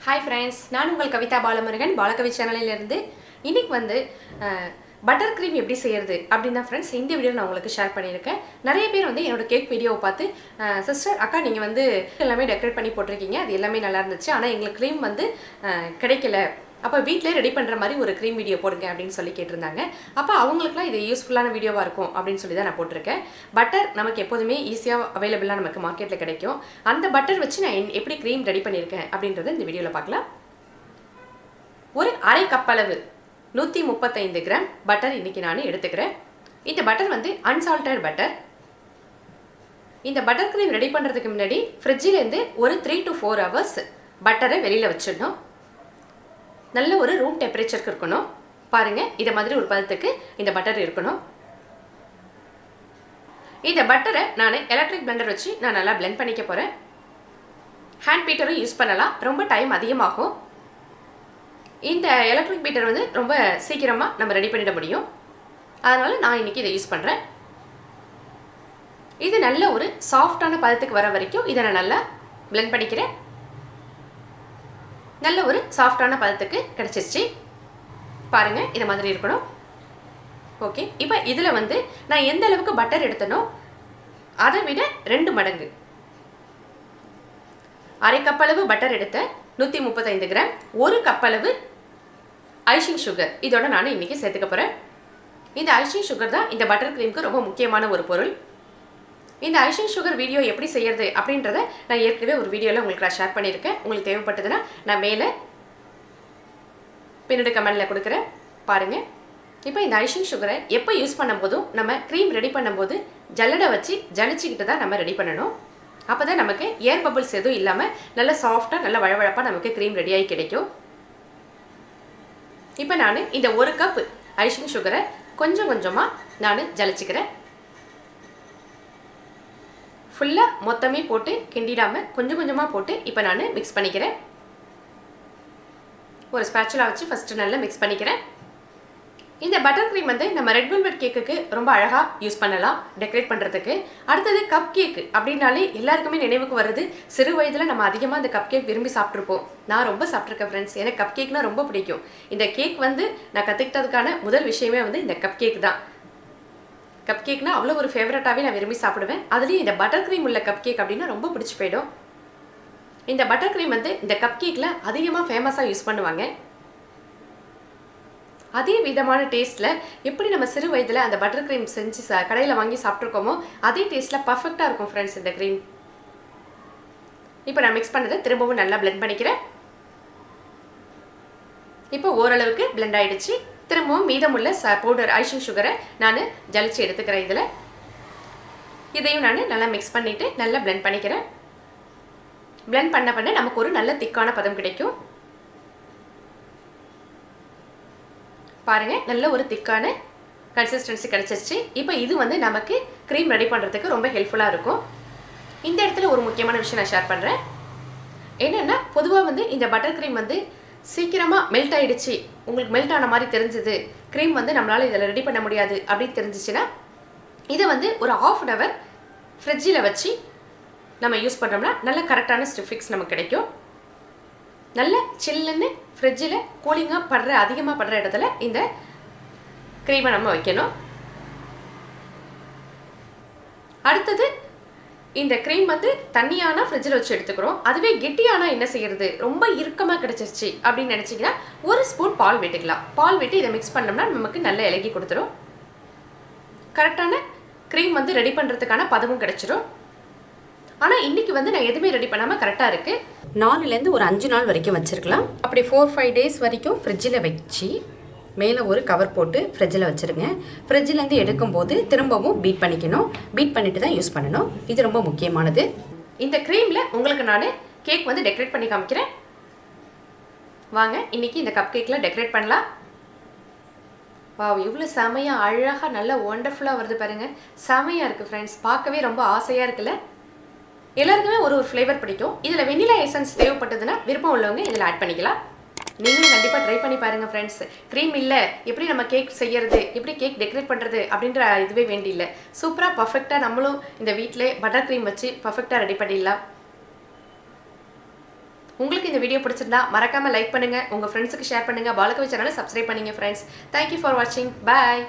Hi friends, நான் உங்கள் கவிதா பாலமுருகன் பாலகவி சேனலில் இருந்து இன்னைக்கு வந்து பட்டர் க்ரீம் எப்படி செய்யறது அப்படினா फ्रेंड्स இந்த வீடியோல நான் உங்களுக்கு ஷேர் பண்ணியிருக்கேன். நிறைய பேர் வந்து என்னோட கேக் வீடியோவை பார்த்து சிஸ்டர் அக்கா நீங்க வந்து எல்லாமே டெக்கரேட் பண்ணி போட்டுருக்கீங்க. அது எல்லாமே நல்லா இருந்துச்சு. ஆனா எங்களுக்கு க்ரீம் வந்து கிடைக்கல. அப்ப வீட்லயே ரெடி பண்ற மாதிரி ஒரு க்ரீம் வீடியோ போடுங்க அப்படினு சொல்லி கேட்டிருந்தாங்க. அப்ப அவங்களுக்குலாம் இது யூஸ்ஃபுல்லான வீடியோவா இருக்கும் அப்படினு சொல்லி தான் நான் போட்டுருக்கேன். பட்டர் நமக்கு எப்போதுமே ஈஸியா அவேலபிளா நமக்கு மார்க்கெட்ல கிடைக்கும். அந்த பட்டர் வச்சு நான் எப்படி க்ரீம் ரெடி பண்ணியிருக்கேன் அப்படின்றத இந்த வீடியோல பார்க்கலாம். ஒரு அரை கப் அளவு 135 கிராம் பட்டர் இன்னைக்கு நான் எடுத்துக்கிறேன். இந்த பட்டர் வந்து அன்சால்டட் பட்டர். இந்த பட்டர் க்ரீம் ரெடி பண்றதுக்கு முன்னாடி ஃப்ரிட்ஜில இருந்து ஒரு 3 to 4 hours பட்டரை வெளியில வச்சிடணும். நல்ல ஒரு ரூம் டெம்பரேச்சருக்கு இருக்கணும். பாருங்க இத மாதிரி ஒரு பதத்துக்கு இந்த பட்டர் இருக்கணும். இந்த பட்டரை நான் எலக்ட்ரிக் பிளெண்டர் வச்சு நான் நல்லா blend பண்ணிக்க போறேன். ஹேண்ட் பீட்டரும் யூஸ் பண்ணலாம். ரொம்ப டைம் அதிகமாகும். இந்த எலக்ட்ரிக் பீட்டர் வந்து ரொம்ப சீக்கிரமா நம்ம ரெடி பண்ணிட முடியும். அதனால நான் இன்னைக்கு இதை யூஸ் பண்றேன். இது நல்ல ஒரு சாஃப்ட்டான பதத்துக்கு வர வரைக்கும் இத நான் நல்லா blend பண்ணிக்கிறேன். நல்ல ஒரு சாஃப்ட்டான பதத்துக்கு கிடைச்சிருச்சு. பாருங்க இத மாதிரி இருக்கணும். ஓகே. இப்போ இதுல வந்து நான் எந்த அளவுக்கு பட்டர் எடுத்தனோ அதை விட 2 மடங்கு அரை கப் அளவு பட்டர் எடுத்த 135 கிராம் 1 கப் அளவு ஐசிங் சுகர் இதோட நான் இன்னைக்கு சேர்த்துக்க போறேன். இந்த ஐசிங் சுகர் தான் இந்த பட்டர் க்ரீம்க்கு ரொம்ப முக்கியமான ஒரு பொருள். இந்த ஐசிங் சுகர் வீடியோ எப்படி செய்யறது அப்படின்றத நான் ஏற்கனவே ஒரு வீடியோல உங்களுக்கு ஷேர் பண்ணியிருக்கேன். உங்களுக்கு தேவைப்பட்டதுன்னா நான் மேலே பின்னாடி கமெண்ட்ல கொடுக்குறேன் பாருங்க. இப்போ இந்த ஐசிங் சுகரை எப்போ யூஸ் பண்ணும்போதும் நம்ம க்ரீம் ரெடி பண்ணும்போது ஜல்லடை வச்சு ஜலிச்சுக்கிட்டு தான் நம்ம ரெடி பண்ணணும். அப்போ தான் நமக்கு ஏர் பபிள்ஸ் எதுவும் இல்லாமல் நல்ல சாஃப்டாக நல்ல வழவழப்பாக நமக்கு க்ரீம் ரெடியாகி கிடைக்கும். இப்போ நான் இந்த 1 கப் ஐசிங் சுகரை கொஞ்சம் கொஞ்சமாக நான் ஜலிச்சுக்கிறேன். ஃபுல்லாக மொத்தமே போட்டு கிண்டிடாமல் கொஞ்சம் கொஞ்சமாக போட்டு இப்போ நான் மிக்ஸ் பண்ணிக்கிறேன். ஒரு ஸ்பேச்சுலா வச்சு ஃபஸ்ட்டு நல்லா மிக்ஸ் பண்ணிக்கிறேன். இந்த பட்டர் க்ரீம் வந்து நம்ம ரெட் வெல்வெட் கேக்குக்கு ரொம்ப அழகாக யூஸ் பண்ணலாம் டெக்கரேட் பண்ணுறதுக்கு. அடுத்தது கப் கேக்கு அப்படின்னாலே எல்லாருக்குமே நினைவுக்கு வருது. சிறு வயதில் நம்ம அதிகமாக இந்த கப் கேக் விரும்பி சாப்பிட்ருப்போம். நான் ரொம்ப சாப்பிட்ருக்கேன் ஃப்ரெண்ட்ஸ். எனக்கு கப் கேக்னா ரொம்ப பிடிக்கும். இந்த கேக் வந்து நான் கற்றுக்கிட்டதுக்கான முதல் விஷயமே வந்து இந்த கப் கேக் தான். கப் கேக்னா அவ்வளோ ஒரு ஃபேவரட்டாகவே நான் விரும்பி சாப்பிடுவேன். அதுலேயும் இந்த பட்டர் க்ரீம் உள்ள கப் கேக் அப்படின்னா ரொம்ப பிடிச்சி போயிடும். இந்த பட்டர் க்ரீம் வந்து இந்த கப் கேக்கில் அதிகமாக ஃபேமஸாக யூஸ் பண்ணுவாங்க. அதே விதமான டேஸ்ட்டில் எப்படி நம்ம சிறு வயதில் அந்த பட்டர் க்ரீம் செஞ்சு கடையில் வாங்கி சாப்பிட்ருக்கோமோ அதே டேஸ்ட்டில் பர்ஃபெக்டாக இருக்கும் ஃப்ரெண்ட்ஸ் இந்த க்ரீம். இப்போ நான் மிக்ஸ் பண்ணதை திரும்பவும் நல்லா பிளெண்ட் பண்ணிக்கிறேன். இப்போ ஓரளவுக்கு பிளெண்ட் ஆகிடுச்சு. திரும்பவும் மீதமுள்ள பவுடர் ஐசிங் சுகரை நான் ஜலிச்சு எடுத்துக்கிறேன். இதையும் நான் நல்லா மிக்ஸ் பண்ணிவிட்டு நல்லா பிளெண்ட் பண்ணிக்கிறேன். பிளெண்ட் பண்ண நமக்கு ஒரு நல்ல திக்கான பதம் கிடைக்கும். பாருங்கள் நல்ல ஒரு திக்கான கன்சிஸ்டன்சி கிடைச்சிருச்சு. இப்போ இது வந்து நமக்கு க்ரீம் ரெடி பண்ணுறதுக்கு ரொம்ப ஹெல்ப்ஃபுல்லாக இருக்கும். இந்த இடத்துல ஒரு முக்கியமான விஷயம் நான் ஷேர் பண்ணுறேன். என்னென்னா பொதுவாக வந்து இந்த பட்டர் க்ரீம் வந்து சீக்கிரமாக மெல்ட் ஆகிடுச்சு, உங்களுக்கு மெல்ட் ஆன மாதிரி தெரிஞ்சுது, க்ரீம் வந்து நம்மளால் இதில் ரெடி பண்ண முடியாது அப்படின்னு தெரிஞ்சிச்சுன்னா இதை வந்து ஒரு 1/2 hour ஃப்ரிட்ஜில் வச்சு நம்ம யூஸ் பண்ணுறோம்னா நல்ல கரெக்டான ஸ்டிஃபிக்ஸ் நமக்கு கிடைக்கும். நல்ல சில்லுன்னு ஃப்ரிட்ஜில் கூலிங்காக அதிகமாக படுற இடத்துல இந்த க்ரீமை நம்ம வைக்கணும். அடுத்தது இந்த க்ரீம் வந்து தண்ணியானா ஃப்ரிட்ஜில் வச்சு எடுத்துக்கிறோம். அதுவே கெட்டியானா என்ன செய்யறது, ரொம்ப இறுக்கமாக கிடச்சிருச்சு அப்படின்னு நினச்சிங்கன்னா 1 ஸ்பூன் பால் விட்டுக்கலாம். பால் விட்டு இதை மிக்ஸ் பண்ணோம்னா நமக்கு நல்ல இலகி கொடுத்துரும். கரெக்டான க்ரீம் வந்து ரெடி பண்ணுறதுக்கான பதமும் கிடச்சிரும். ஆனால் இன்றைக்கி வந்து நான் எதுவுமே ரெடி பண்ணாமல் கரெக்டாக இருக்குது. 4லேருந்து ஒரு 5 நாள் வரைக்கும் வச்சுருக்கலாம். அப்படி 4-5 days வரைக்கும் ஃப்ரிட்ஜில் வச்சு மேலே ஒரு கவர் போட்டு ஃப்ரிட்ஜில் வச்சுருங்க. ஃப்ரிட்ஜிலேருந்து எடுக்கும்போது திரும்பவும் பீட் பண்ணிக்கணும். பீட் பண்ணிட்டு தான் யூஸ் பண்ணணும். இது ரொம்ப முக்கியமானது. இந்த க்ரீமில் உங்களுக்கு நான் கேக் வந்து டெக்கரேட் பண்ணி காமிக்கிறேன். வாங்க இன்றைக்கி இந்த கப் கேக்கில் டெக்கரேட் பண்ணலாம். வாவ் எவ்வளோ செமையாக அழகாக நல்லா ஒண்டர்ஃபுல்லாக வருது பாருங்கள். செமையாக இருக்குது ஃப்ரெண்ட்ஸ். பார்க்கவே ரொம்ப ஆசையாக இருக்குல்ல. எல்லாருக்குமே ஒரு ஃப்ளேவர் பிடிக்கும். இதில் வெனிலா எசன்ஸ் தேவைப்பட்டதுன்னா விருப்பம் உள்ளவங்க இதில் ஆட் பண்ணிக்கலாம். நீங்களும் கண்டிப்பாக ட்ரை பண்ணி பாருங்கள் ஃப்ரெண்ட்ஸ். க்ரீம் இல்லை எப்படி நம்ம கேக் செய்யறது, எப்படி கேக் டெக்கரேட் பண்ணுறது அப்படின்ற இதுவே வேண்டியில்லை. சூப்பராக பர்ஃபெக்டாக நம்மளும் இந்த வீட்டில் பட்டர் க்ரீம் வச்சு பர்ஃபெக்டாக ரெடி பண்ணிடலாம். உங்களுக்கு இந்த வீடியோ பிடிச்சிருந்தா மறக்காம லைக் பண்ணுங்க, உங்க ஃப்ரெண்ட்ஸுக்கு ஷேர் பண்ணுங்க, பாலகவி சேனலை சப்ஸ்கிரைப் பண்ணுங்க ஃப்ரெண்ட்ஸ். தேங்க்யூ ஃபார் வாட்சிங். பாய்.